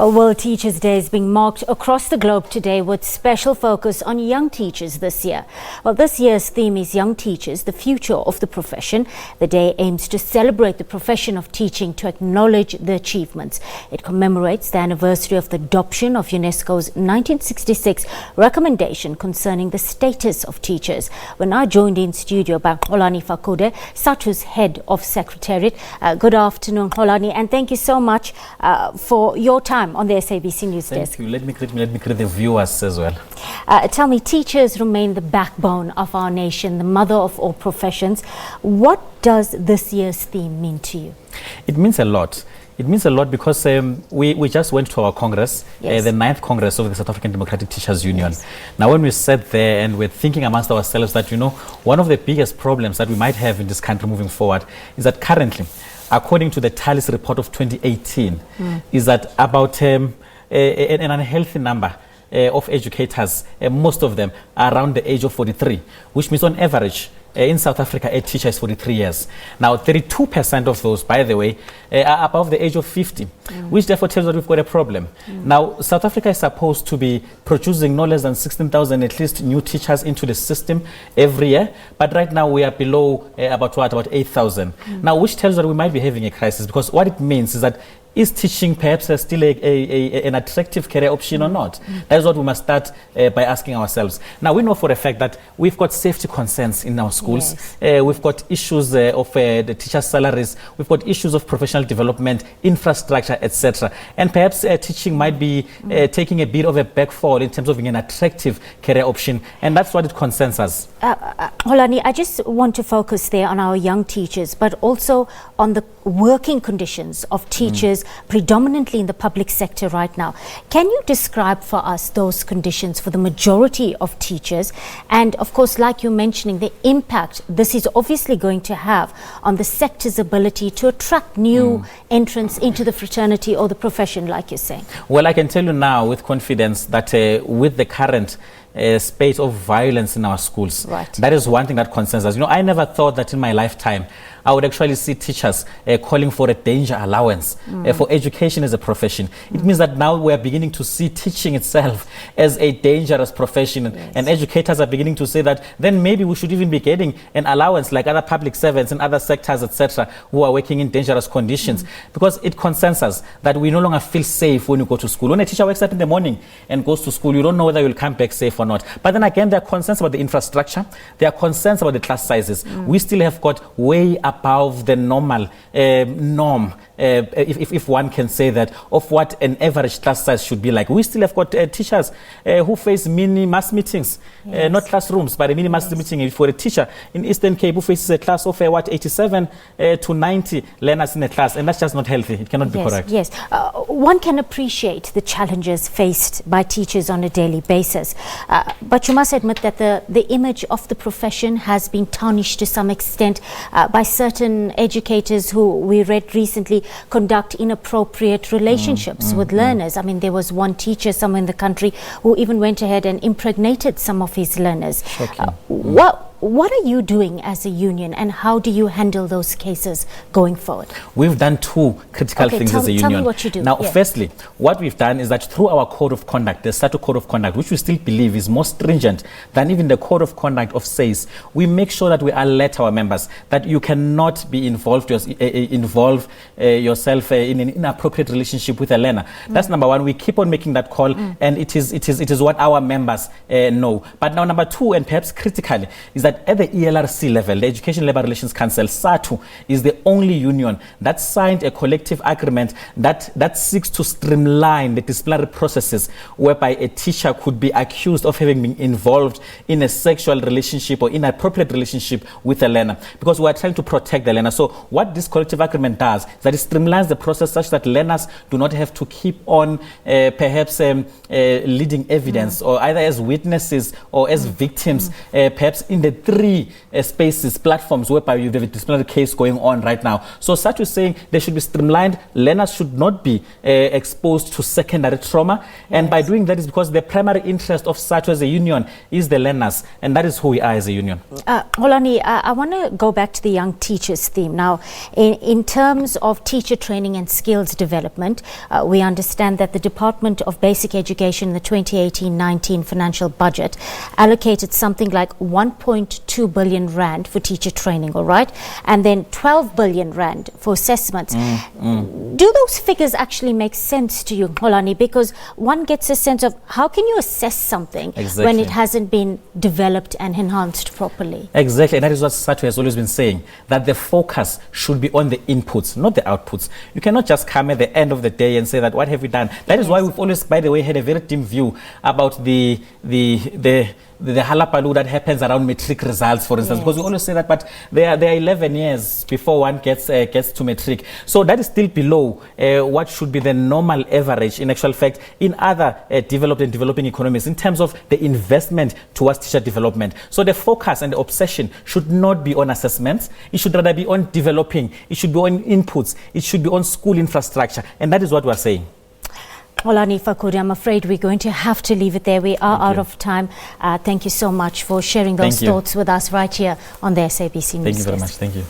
Well, World Teachers' Day is being marked across the globe today with special focus on young teachers this year. Well, this year's theme is Young Teachers, the Future of the Profession. The day aims to celebrate the profession of teaching to acknowledge the achievements. It commemorates the anniversary of the adoption of UNESCO's 1966 recommendation concerning the status of teachers. We're now joined in studio by Fakude, SADTU's head of secretariat. Good afternoon, Holani, and thank you so much for your time on the SABC News Desk. Thank you. Let me greet the viewers as well. Tell me, teachers remain the backbone of our nation, the mother of all professions. What does this year's theme mean to you? It means a lot. It means a lot because we just went to our Congress, yes. The 9th Congress of the South African Democratic Teachers Union. Yes. Now, when we sat there and we're thinking amongst ourselves that, one of the biggest problems that we might have in this country moving forward is that currently, according to the TALIS report of 2018, is that about an unhealthy number of educators, most of them are around the age of 43, which means on average, in South Africa, a teacher is 43 years. Now, 32% of those, by the way, are above the age of 50, which therefore tells us that we've got a problem. Now, South Africa is supposed to be producing no less than 16,000 at least new teachers into the system every year, but right now we are below about 8,000. Now, which tells us that we might be having a crisis, because what it means is that is teaching perhaps still an attractive career option or not? That is what we must start by asking ourselves. Now, we know for a fact that we've got safety concerns in our schools. Yes. We've got issues of the teachers' salaries. We've got issues of professional development, infrastructure, etc. And perhaps teaching might be taking a bit of a backfall in terms of being an attractive career option. And that's what it concerns us. Holani, I just want to focus there on our young teachers, but also on the working conditions of teachers, predominantly in the public sector right now. Can you describe for us those conditions for the majority of teachers? And of course, like you're mentioning, the impact this is obviously going to have on the sector's ability to attract new entrants into the fraternity or the profession, like you're saying? Well, I can tell you now with confidence that with the current space of violence in our schools, that is one thing that concerns us. I never thought that in my lifetime I would actually see teachers calling for a danger allowance for education as a profession. It means that now we are beginning to see teaching itself as a dangerous profession, and educators are beginning to say that then maybe we should even be getting an allowance like other public servants and other sectors, etc., who are working in dangerous conditions, because it concerns us that we no longer feel safe when you go to school. When a teacher wakes up in the morning and goes to school, you don't know whether you'll come back safe or not. But then again, there are concerns about the infrastructure. There are concerns about the class sizes. We still have got way above the normal norm, if one can say that, of what an average class size should be like. We still have got teachers who face mini mass meetings, not classrooms, but a mini mass meeting for a teacher in Eastern Cape who faces a class of 87 to 90 learners in a class, and that's just not healthy. It cannot be correct. Yes, one can appreciate the challenges faced by teachers on a daily basis, but you must admit that the image of the profession has been tarnished to some extent by certain educators who we read recently conduct inappropriate relationships with learners. I mean, there was one teacher somewhere in the country who even went ahead and impregnated some of his learners. What are you doing as a union, and how do you handle those cases going forward? We've done two critical things as a union. Tell me what you do. Now, firstly, what we've done is that through our code of conduct, the SADTU code of conduct, which we still believe is more stringent than even the code of conduct of SACE, we make sure that we alert our members that you cannot be involve yourself in an inappropriate relationship with a learner. That's number one. We keep on making that call, and it is what our members know. But now, number two, and perhaps critically, is that at the ELRC level, the Education Labour Relations Council, SADTU, is the only union that signed a collective agreement that seeks to streamline the disciplinary processes whereby a teacher could be accused of having been involved in a sexual relationship or inappropriate relationship with a learner, because we are trying to protect the learner. So what this collective agreement does is that it streamlines the process such that learners do not have to keep on perhaps leading evidence or either as witnesses or as victims, perhaps in the 3 spaces, platforms whereby you have a disciplinary case going on right now. So SADTU is saying they should be streamlined. Learners should not be exposed to secondary trauma. And by doing that is because the primary interest of SADTU as a union is the learners. And that is who we are as a union. Holani, I want to go back to the young teachers theme. Now, in terms of teacher training and skills development, we understand that the Department of Basic Education in the 2018-19 financial budget allocated something like 1.2 billion rand for teacher training, all right? And then 12 billion rand for assessments. Do those figures actually make sense to you, Holani? Because one gets a sense of how can you assess something when it hasn't been developed and enhanced properly? Exactly, and that is what SADTU has always been saying, that the focus should be on the inputs, not the outputs. You cannot just come at the end of the day and say that, what have we done? That is why we've always, by the way, had a very dim view about the halapalu that happens around matric results, for instance, because we always say that, but they are 11 years before one gets to matric. So that is still below what should be the normal average, in actual fact, in other developed and developing economies, in terms of the investment towards teacher development. So the focus and the obsession should not be on assessments. It should rather be on developing. It should be on inputs. It should be on school infrastructure. And that is what we are saying. Holani Fakude, I'm afraid we're going to have to leave it there. We are out of time. Thank you so much for sharing those thoughts with us right here on the SABC News. Thank you very much. Thank you.